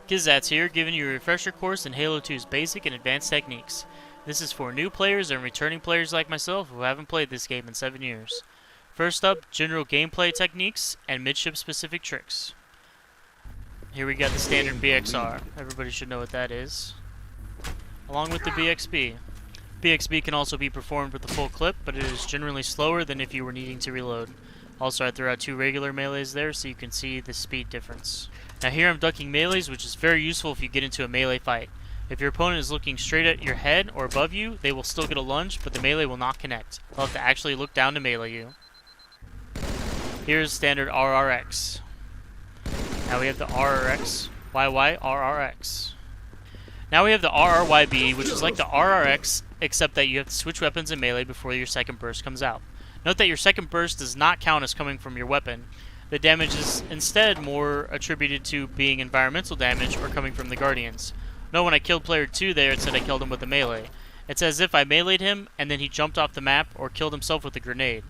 Cizzzats here, giving you a refresher course in Halo 2's basic and advanced techniques. This is for new players and returning players like myself who haven't played this game in 7 years. First up, general gameplay techniques and midship specific tricks. Here we got the standard BXR. Everybody should know what that is. Along with the BXB. BXB can also be performed with a full clip, but it is generally slower than if you were needing to reload. Also, I threw out 2 regular melees there so you can see the speed difference. Now here I'm ducking melees, which is very useful if you get into a melee fight. If your opponent is looking straight at your head or above you, they will still get a lunge, but the melee will not connect. They'll have to actually look down to melee you. Here's standard RRX. Now we have the RRX, YY, RRX. Now we have the RRYB, which is like the RRX, except that you have to switch weapons in melee before your second burst comes out. Note that your second burst does not count as coming from your weapon. The damage is instead more attributed to being environmental damage or coming from the Guardians. Note when I killed player 2 there, it said I killed him with a melee. It's as if I meleeed him and then he jumped off the map or killed himself with a grenade.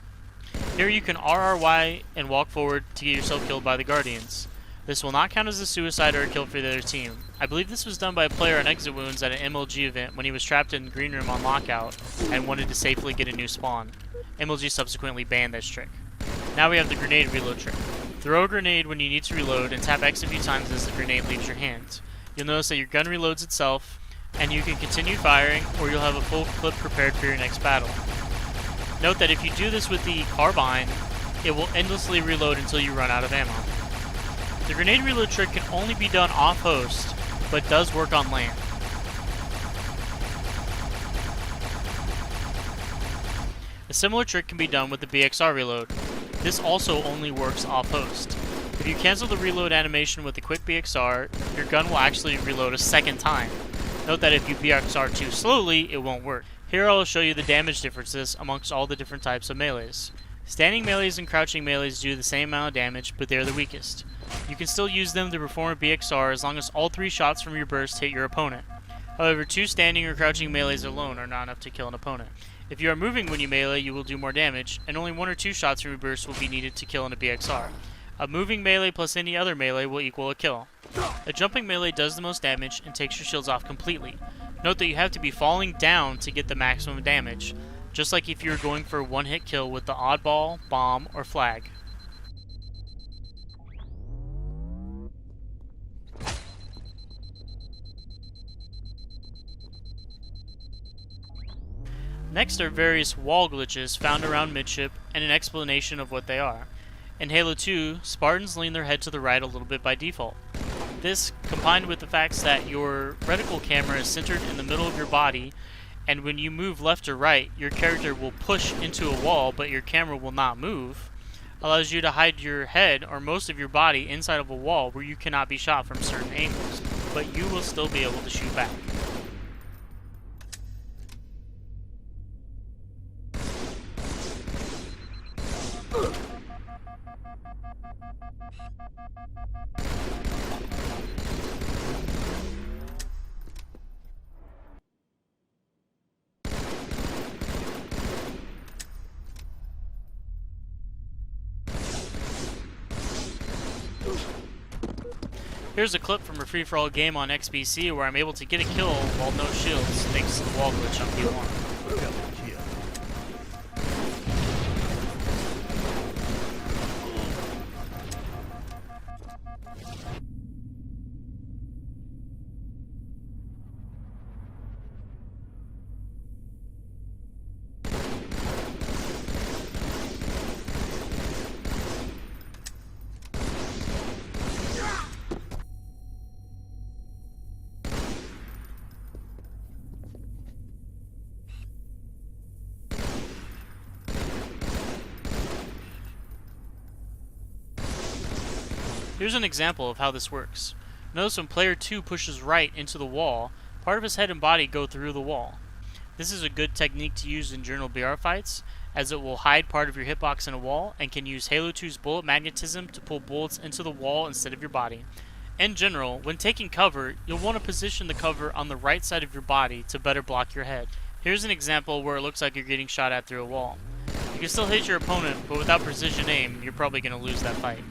Here you can RRY and walk forward to get yourself killed by the Guardians. This will not count as a suicide or a kill for the other team. I believe this was done by a player on exit wounds at an MLG event when he was trapped in the green room on Lockout and wanted to safely get a new spawn. MLG subsequently banned this trick. Now we have the grenade reload trick. Throw a grenade when you need to reload and tap X a few times as the grenade leaves your hand. You'll notice that your gun reloads itself, and you can continue firing, or you'll have a full clip prepared for your next battle. Note that if you do this with the carbine, it will endlessly reload until you run out of ammo. The grenade reload trick can only be done off-host, but does work on land. A similar trick can be done with the BXR reload. This also only works off-host. If you cancel the reload animation with the quick BXR, your gun will actually reload a second time. Note that if you BXR too slowly, it won't work. Here I'll show you the damage differences amongst all the different types of melees. Standing melees and crouching melees do the same amount of damage, but they're the weakest. You can still use them to perform a BXR as long as all 3 shots from your burst hit your opponent. However, 2 standing or crouching melees alone are not enough to kill an opponent. If you are moving when you melee, you will do more damage, and only 1 or 2 shots from your burst will be needed to kill in a BXR. A moving melee plus any other melee will equal a kill. A jumping melee does the most damage and takes your shields off completely. Note that you have to be falling down to get the maximum damage, just like if you were going for a one-hit kill with the oddball, bomb, or flag. Next are various wall glitches found around Midship and an explanation of what they are. In Halo 2, Spartans lean their head to the right a little bit by default. This, combined with the fact that your reticle camera is centered in the middle of your body, and when you move left or right, your character will push into a wall but your camera will not move, allows you to hide your head or most of your body inside of a wall where you cannot be shot from certain angles, but you will still be able to shoot back. Here's a clip from a free-for-all game on XBC where I'm able to get a kill while no shields thanks to the wall glitch on P1. Here's an example of how this works. Notice when player 2 pushes right into the wall, part of his head and body go through the wall. This is a good technique to use in general BR fights, as it will hide part of your hitbox in a wall and can use Halo 2's bullet magnetism to pull bullets into the wall instead of your body. In general, when taking cover, you'll want to position the cover on the right side of your body to better block your head. Here's an example where it looks like you're getting shot at through a wall. You can still hit your opponent, but without precision aim, you're probably going to lose that fight.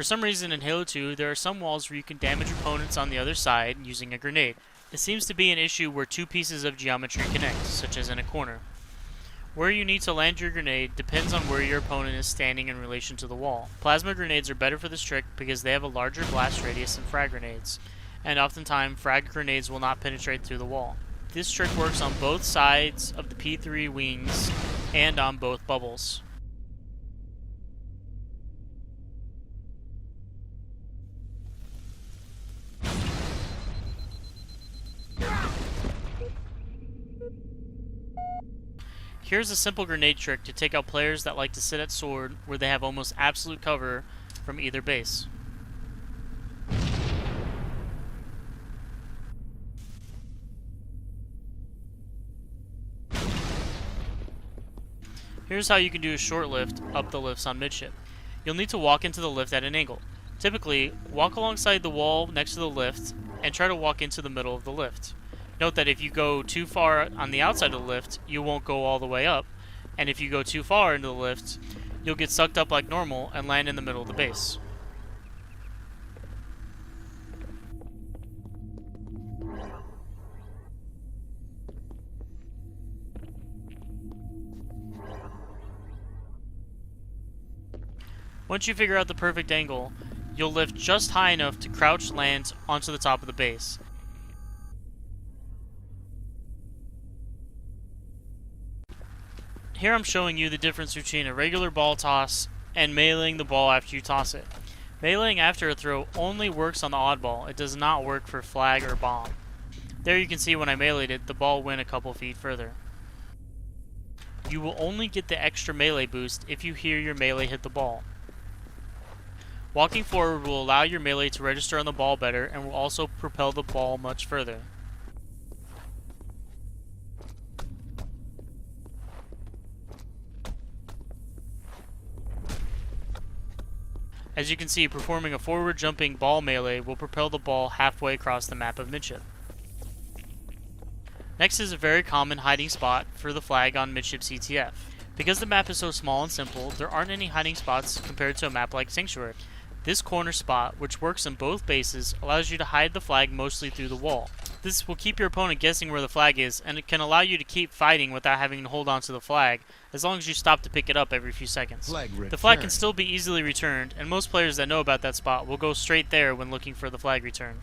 For some reason in Halo 2, there are some walls where you can damage opponents on the other side using a grenade. It seems to be an issue where two pieces of geometry connect, such as in a corner. Where you need to land your grenade depends on where your opponent is standing in relation to the wall. Plasma grenades are better for this trick because they have a larger blast radius than frag grenades, and oftentimes frag grenades will not penetrate through the wall. This trick works on both sides of the P3 wings and on both bubbles. Here's a simple grenade trick to take out players that like to sit at sword where they have almost absolute cover from either base. Here's how you can do a short lift up the lifts on Midship. You'll need to walk into the lift at an angle. Typically, walk alongside the wall next to the lift and try to walk into the middle of the lift. Note that if you go too far on the outside of the lift, you won't go all the way up, and if you go too far into the lift, you'll get sucked up like normal and land in the middle of the base. Once you figure out the perfect angle, you'll lift just high enough to crouch land onto the top of the base. Here I'm showing you the difference between a regular ball toss and meleeing the ball after you toss it. Meleeing after a throw only works on the oddball. It does not work for flag or bomb. There you can see when I meleeed it, the ball went a couple feet further. You will only get the extra melee boost if you hear your melee hit the ball. Walking forward will allow your melee to register on the ball better and will also propel the ball much further. As you can see, performing a forward jumping ball melee will propel the ball halfway across the map of Midship. Next is a very common hiding spot for the flag on Midship CTF. Because the map is so small and simple, there aren't any hiding spots compared to a map like Sanctuary. This corner spot, which works in both bases, allows you to hide the flag mostly through the wall. This will keep your opponent guessing where the flag is, and it can allow you to keep fighting without having to hold on to the flag, as long as you stop to pick it up every few seconds. The flag can still be easily returned, and most players that know about that spot will go straight there when looking for the flag return.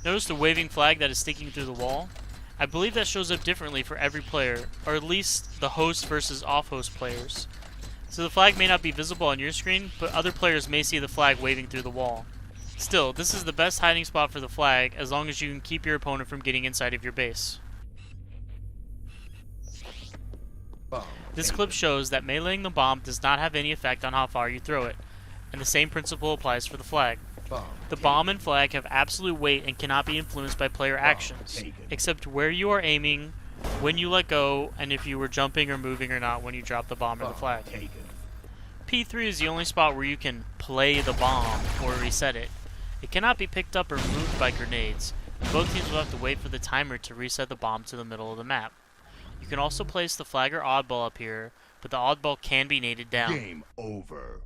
Notice the waving flag that is sticking through the wall? I believe that shows up differently for every player, or at least the host versus off-host players. So the flag may not be visible on your screen, but other players may see the flag waving through the wall. Still, this is the best hiding spot for the flag, as long as you can keep your opponent from getting inside of your base. This clip shows that meleeing the bomb does not have any effect on how far you throw it, and the same principle applies for the flag. The bomb and flag have absolute weight and cannot be influenced by player actions, except where you are aiming, when you let go, and if you were jumping or moving or not when you drop the bomb or the flag. P3 is the only spot where you can play the bomb or reset it. It cannot be picked up or moved by grenades, and both teams will have to wait for the timer to reset the bomb to the middle of the map. You can also place the flag or oddball up here, but the oddball can be naded down. Game over.